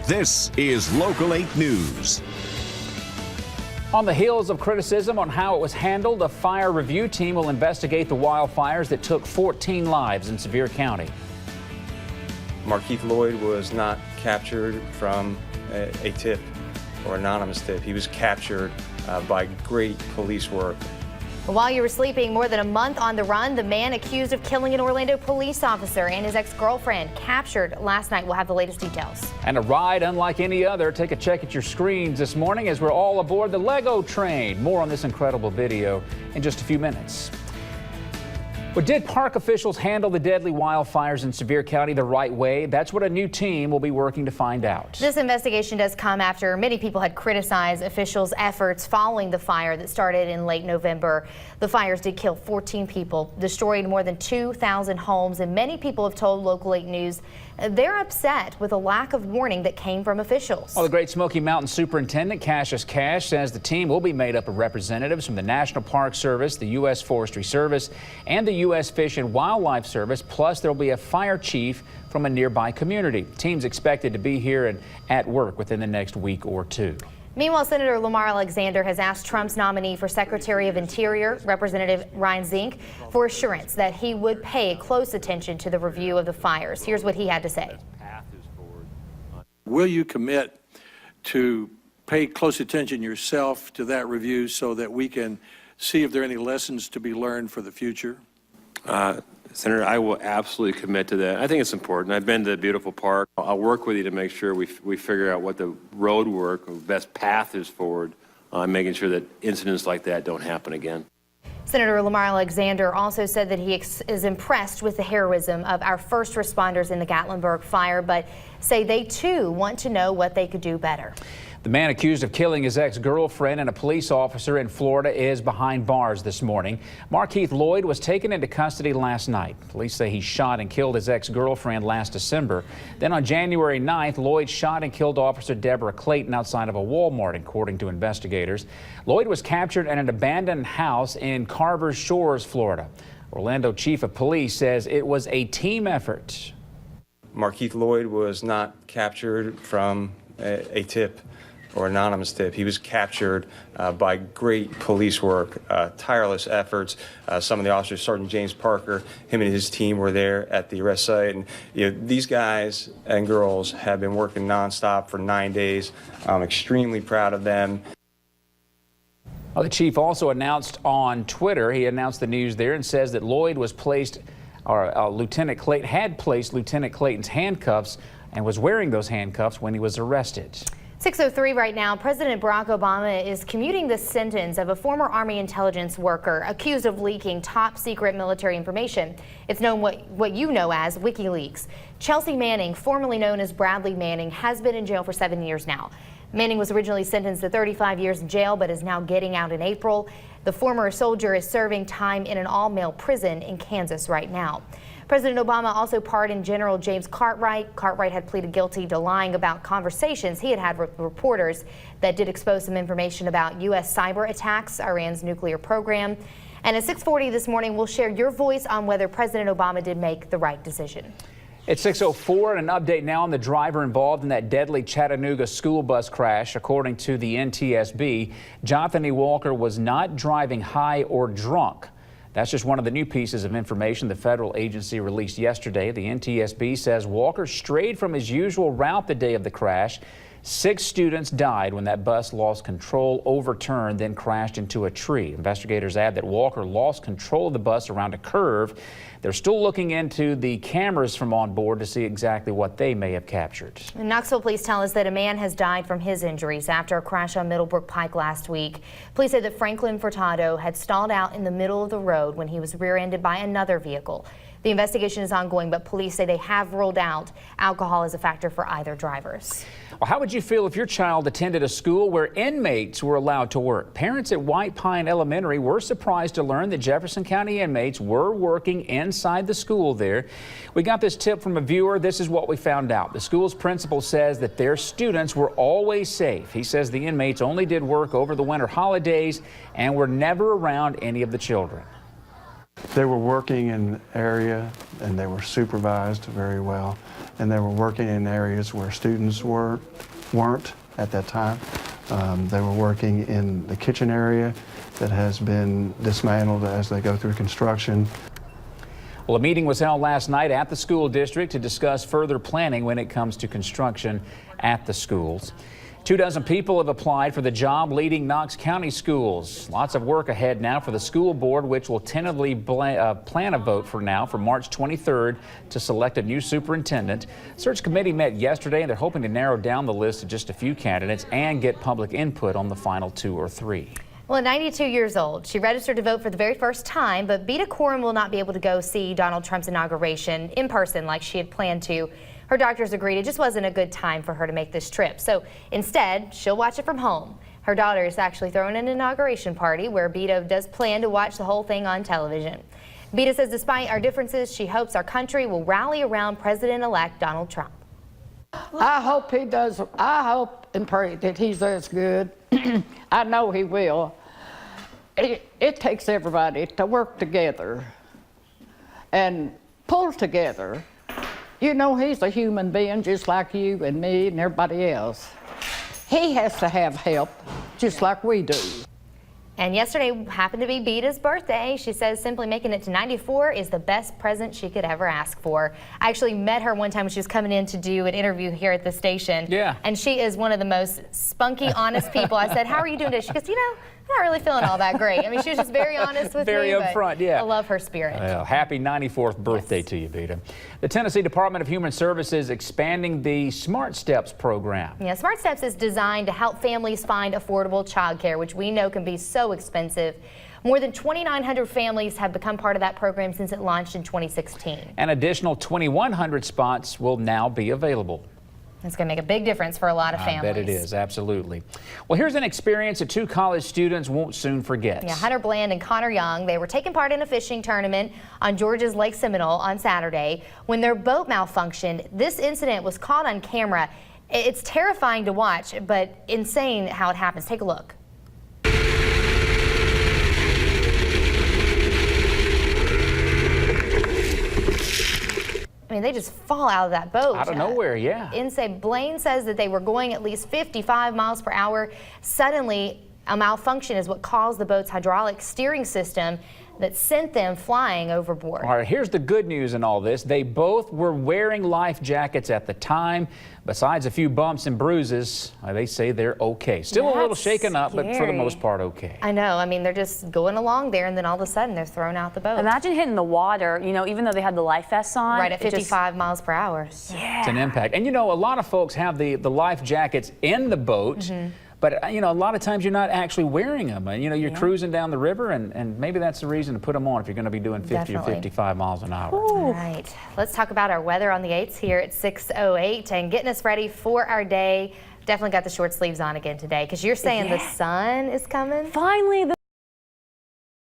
This is Local 8 News. On the heels of criticism on how it was handled, a fire review team will investigate the wildfires that took 14 lives in Sevier County. Markeith Lloyd was not captured from a tip or anonymous tip. He was captured by great police work. While you were sleeping, more than a month on the run, the man accused of killing an Orlando police officer and his ex-girlfriend captured last night. We'll have the latest details. And a ride unlike any other. Take a check at your screens this morning as we're all aboard the Lego train. More on this incredible video in just a few minutes. But did park officials handle the deadly wildfires in Sevier County the right way? That's what a new team will be working to find out. This investigation does come after many people had criticized officials' efforts following the fire that started in late November. The fires did kill 14 people, destroyed more than 2,000 homes, and many people have told Local 8 News they're upset with a lack of warning that came from officials. Well, the Great Smoky Mountain Superintendent Cassius Cash says the team will be made up of representatives from the National Park Service, the U.S. Forestry Service, and the U.S. Fish and Wildlife Service. Plus, there will be a fire chief from a nearby community. The team's expected to be here and at work within the next week or two. Meanwhile, Senator Lamar Alexander has asked Trump's nominee for Secretary of Interior, Representative Ryan Zink, for assurance that he would pay close attention to the review of the fires. Here's what he had to say. Will you commit to pay close attention yourself to that review so that we can see if there are any lessons to be learned for the future? Senator, I will absolutely commit to that. I think it's important. I've been to the beautiful park. I'll work with you to make sure we figure out what the road work, the best path is forward, making sure that incidents like that don't happen again. Senator Lamar Alexander also said that he is impressed with the heroism of our first responders in the Gatlinburg fire, but say they too want to know what they could do better. The man accused of killing his ex-girlfriend and a police officer in Florida is behind bars this morning. Markeith Lloyd was taken into custody last night. Police say he shot and killed his ex-girlfriend last December. Then on January 9th, Lloyd shot and killed Officer Deborah Clayton outside of a Walmart, according to investigators. Lloyd was captured at an abandoned house in Carver Shores, Florida. Orlando Chief of Police says it was a team effort. Markeith Lloyd was not captured from a tip or anonymous tip. He was captured by great police work, tireless efforts. Some of the officers, Sergeant James Parker, him and his team were there at the arrest site. And these guys and girls have been working nonstop for 9 days. I'm extremely proud of them. Well, the chief also announced on Twitter, he announced the news there and says that Lloyd was placed, or Lieutenant Clayton had placed Lieutenant Clayton's handcuffs and was wearing those handcuffs when he was arrested. 6:03 right now. President Barack Obama is commuting the sentence of a former Army intelligence worker accused of leaking top secret military information. It's known what you know as WikiLeaks. Chelsea Manning, formerly known as Bradley Manning, has been in jail for 7 years now. Manning was originally sentenced to 35 years in jail, but is now getting out in April. The former soldier is serving time in an all-male prison in Kansas right now. President Obama also pardoned General James Cartwright. Cartwright had pleaded guilty to lying about conversations he had had with reporters that did expose some information about U.S. cyber attacks, Iran's nuclear program. And at 6:40 this morning, we'll share your voice on whether President Obama did make the right decision. It's 6:04 and an update now on the driver involved in that deadly Chattanooga school bus crash. According to the NTSB, Jonathan E. Walker was not driving high or drunk. That's just one of the new pieces of information the federal agency released yesterday. The NTSB says Walker strayed from his usual route the day of the crash. 6 students died when that bus lost control, overturned, then crashed into a tree. Investigators add that Walker lost control of the bus around a curve. They're still looking into the cameras from on board to see exactly what they may have captured. And Knoxville police tell us that a man has died from his injuries after a crash on Middlebrook Pike last week. Police say that Franklin Furtado had stalled out in the middle of the road when he was rear-ended by another vehicle. The investigation is ongoing, but police say they have ruled out alcohol as a factor for either drivers. Well, how would you feel if your child attended a school where inmates were allowed to work? Parents at White Pine Elementary were surprised to learn that Jefferson County inmates were working inside the school there. We got this tip from a viewer. This is what we found out. The school's principal says that their students were always safe. He says the inmates only did work over the winter holidays and were never around any of the children. They were working in the area and they were supervised very well. and they were working in areas where students weren't at that time. They were working in the kitchen area that has been dismantled as they go through construction. Well, a meeting was held last night at the school district to discuss further planning when it comes to construction at the schools. 24 people have applied for the job leading Knox County schools. Lots of work ahead now for the school board, which will tentatively plan a vote for March 23rd to select a new superintendent. Search committee met yesterday, and they're hoping to narrow down the list to just a few candidates and get public input on the final 2 or 3. Well, at 92 years old, she registered to vote for the very first time, but Beta Corum will not be able to go see Donald Trump's inauguration in person like she had planned to. Her doctors agreed it just wasn't a good time for her to make this trip, so instead, she'll watch it from home. Her daughter is actually throwing an inauguration party where Beta does plan to watch the whole thing on television. Beta says despite our differences, she hopes our country will rally around President-elect Donald Trump. I hope he does. I hope and pray that he's as good. I know he will. It takes everybody to work together and pull together. You know, he's a human being just like you and me and everybody else. He has to have help just like we do. And yesterday happened to be Beta's birthday. She says simply making it to 94 is the best present she could ever ask for. I actually met her one time when she was coming in to do an interview here at the station. Yeah. And she is one of the most spunky, honest people. I said, how are you doing today? She goes, you know, I'm not really feeling all that great. I mean, she was just very honest with Very me. upfront, yeah. I love her spirit. Well, happy 94th birthday to you, Beta. The Tennessee Department of Human Services expanding the Smart Steps program. Yeah, Smart Steps is designed to help families find affordable childcare, which we know can be so expensive. More than 2,900 families have become part of that program since it launched in 2016. An additional 2,100 spots will now be available. It's going to make a big difference for a lot of families. I bet it is, absolutely. Well, here's an experience that 2 college students won't soon forget. Yeah, Hunter Bland and Connor Young, they were taking part in a fishing tournament on Georgia's Lake Seminole on Saturday. When their boat malfunctioned, this incident was caught on camera. It's terrifying to watch, but insane how it happens. Take a look. I mean, they just fall out of that boat. Out of nowhere, yeah. Insane. Blaine says that they were going at least 55 miles per hour. Suddenly, a malfunction is what caused the boat's hydraulic steering system that sent them flying overboard. All right, here's the good news in all this. They both were wearing life jackets at the time. Besides a few bumps and bruises, they say they're okay. Still a little shaken up, but for the most part, okay. I know. I mean, they're just going along there, and then all of a sudden, they're thrown out the boat. Imagine hitting the water, you know, even though they had the life vests on. Right at 55 miles per hour. Yeah. It's an impact. And, you know, a lot of folks have the life jackets in the boat. But, you know, a lot of times you're not actually wearing them. And, you know, you're cruising down the river, and maybe that's the reason to put them on if you're going to be doing 50 or 55 miles an hour. All right. Let's talk about our weather on the 8s here at 6:08 and getting us ready for our day. Definitely got the short sleeves on again today because you're saying the sun is coming? Finally,